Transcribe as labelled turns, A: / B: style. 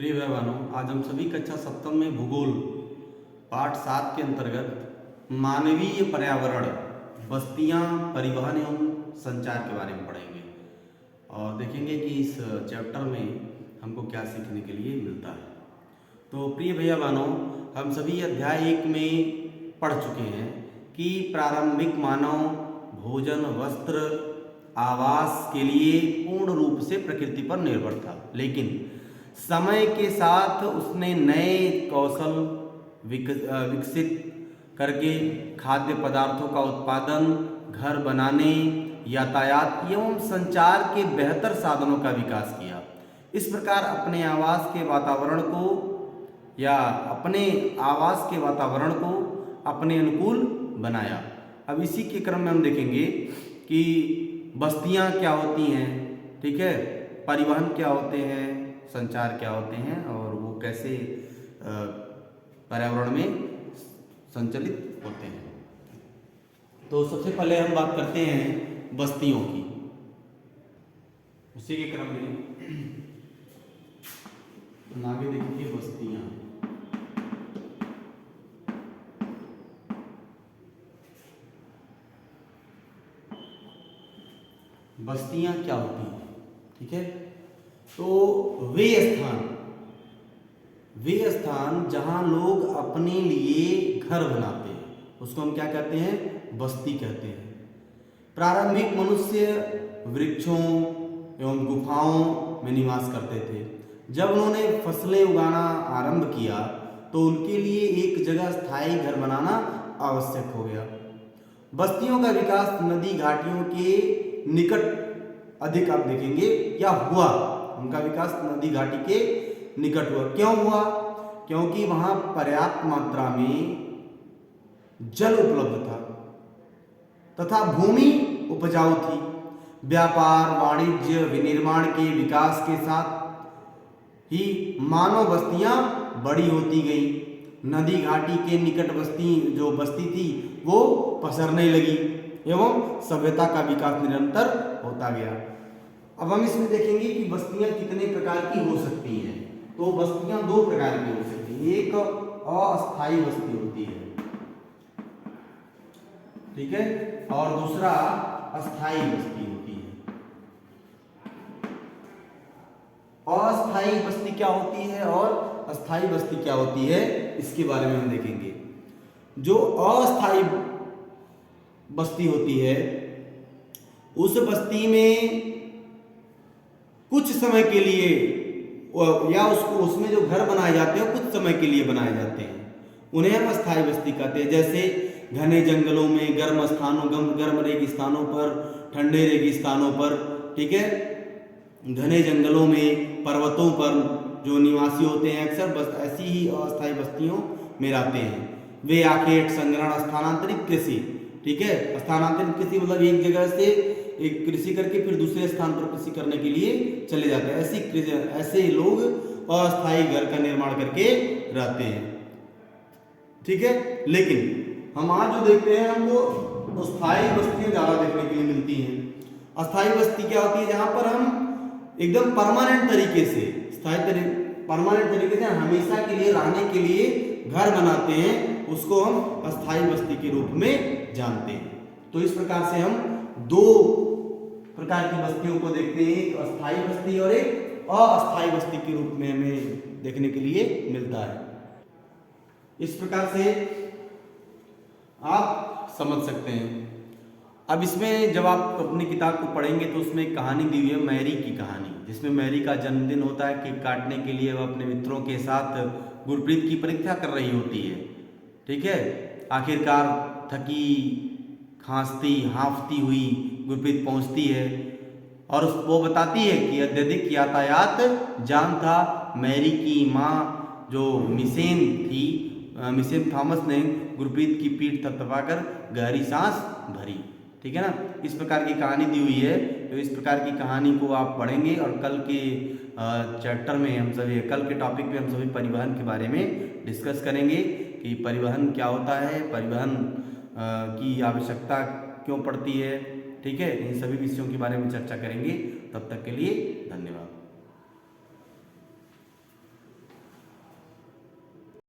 A: प्रिय भाई बहनों, आज हम सभी कक्षा सप्तम में भूगोल पाठ 7 के अंतर्गत मानवीय पर्यावरण, बस्तियां, परिवहन एवं संचार के बारे में पढ़ेंगे और देखेंगे कि इस चैप्टर में हमको क्या सीखने के लिए मिलता है। तो प्रिय भैया बहनों, हम सभी अध्याय 1 में पढ़ चुके हैं कि प्रारंभिक मानव भोजन, वस्त्र, आवास के लिए पूर्ण रूप से प्रकृति पर निर्भर था, लेकिन समय के साथ उसने नए कौशल विकसित करके खाद्य पदार्थों का उत्पादन, घर बनाने, यातायात एवं संचार के बेहतर साधनों का विकास किया। इस प्रकार अपने आवास के वातावरण को अपने अनुकूल बनाया। अब इसी के क्रम में हम देखेंगे कि बस्तियां क्या होती हैं, ठीक है, परिवहन क्या होते हैं, संचार क्या होते हैं और वो कैसे पर्यावरण में संचालित होते हैं। तो सबसे पहले हम बात करते हैं बस्तियों की। उसी के क्रम में आगे देखिए बस्तियां। बस्तियां क्या होती हैं, ठीक है। तो वे स्थान जहां लोग अपने लिए घर बनाते हैं उसको हम क्या कहते हैं, बस्ती कहते हैं। प्रारंभिक मनुष्य वृक्षों एवं गुफाओं में निवास करते थे। जब उन्होंने फसलें उगाना आरंभ किया तो उनके लिए एक जगह स्थायी घर बनाना आवश्यक हो गया। बस्तियों का विकास नदी घाटियों के निकट अधिक आप देखेंगे क्या हुआ, उनका विकास नदी घाटी के निकट हुआ। क्यों हुआ? क्योंकि वहां पर्याप्त मात्रा में जल उपलब्ध था तथा भूमि उपजाऊ थी। व्यापार, वाणिज्य, विनिर्माण के विकास के साथ ही मानव बस्तियां बड़ी होती गई। नदी घाटी के निकट बस्ती थी वो पसरने लगी एवं सभ्यता का विकास निरंतर होता गया। अब हम इसमें देखेंगे कि बस्तियां कितने प्रकार की हो सकती हैं। तो बस्तियां दो प्रकार की हो सकती हैं। एक अस्थायी बस्ती होती है, ठीक है, और दूसरा अस्थायी बस्ती होती है। अस्थायी बस्ती क्या होती है और अस्थायी बस्ती क्या होती है, इसके बारे में हम देखेंगे। जो अस्थायी बस्ती होती है उस बस्ती में कुछ समय के लिए या उसमें जो घर बनाए जाते हैं कुछ समय के लिए बनाए जाते हैं, उन्हें हम अस्थायी बस्ती कहते हैं। जैसे घने जंगलों में, गर्म रेगिस्तानों पर, ठंडे रेगिस्तानों पर, ठीक है, घने जंगलों में, पर्वतों पर जो निवासी होते हैं अक्सर बस ऐसी ही अस्थायी बस्तियों में रहते हैं। वे आखेट, संग्रहण, स्थानांतरित कृषि, ठीक है, स्थानांतरित कृषि मतलब एक जगह से एक कृषि करके फिर दूसरे स्थान पर कृषि करने के लिए चले जाते हैं। ऐसे लोग अस्थायी घर का निर्माण करके रहते हैं, ठीक है। लेकिन हम आज जो देखते हैं हमको स्थायी बस्तियां ज्यादा देखने के लिए मिलती हैं। अस्थायी बस्ती क्या होती है, जहां पर हम एकदम परमानेंट तरीके से हमेशा के लिए रहने के लिए घर बनाते हैं, उसको हम अस्थायी बस्ती के रूप में जानते हैं। तो इस प्रकार से हम दो प्रकार की बस्तियों को देखते हैं, एक अस्थायी बस्ती और एक अस्थायी बस्ती के रूप में हमें देखने के लिए मिलता है। इस प्रकार से आप समझ सकते हैं। अब इसमें जब आप अपनी किताब को पढ़ेंगे तो उसमें एक कहानी दी हुई है, मैरी की कहानी, जिसमें मैरी का जन्मदिन होता है। केक काटने के लिए वह अपने मित्रों के साथ गुरप्रीत की परीक्षा कर रही होती है, ठीक है। आखिरकार थकी, खांसती, हांफती हुई गुरप्रीत पहुंचती है और वो बताती है कि अत्यधिक यातायात जाम था। मैरी की माँ जो मिसेन थॉमस ने गुरप्रीत की पीठ थपथपाकर गहरी सांस भरी, ठीक है ना। इस प्रकार की कहानी दी हुई है। तो इस प्रकार की कहानी को आप पढ़ेंगे और कल के चैप्टर में कल के टॉपिक में हम सभी परिवहन के बारे में डिस्कस करेंगे कि परिवहन क्या होता है, परिवहन की आवश्यकता क्यों पड़ती है, ठीक है। इन सभी विषयों के बारे में चर्चा करेंगे। तब तक के लिए धन्यवाद।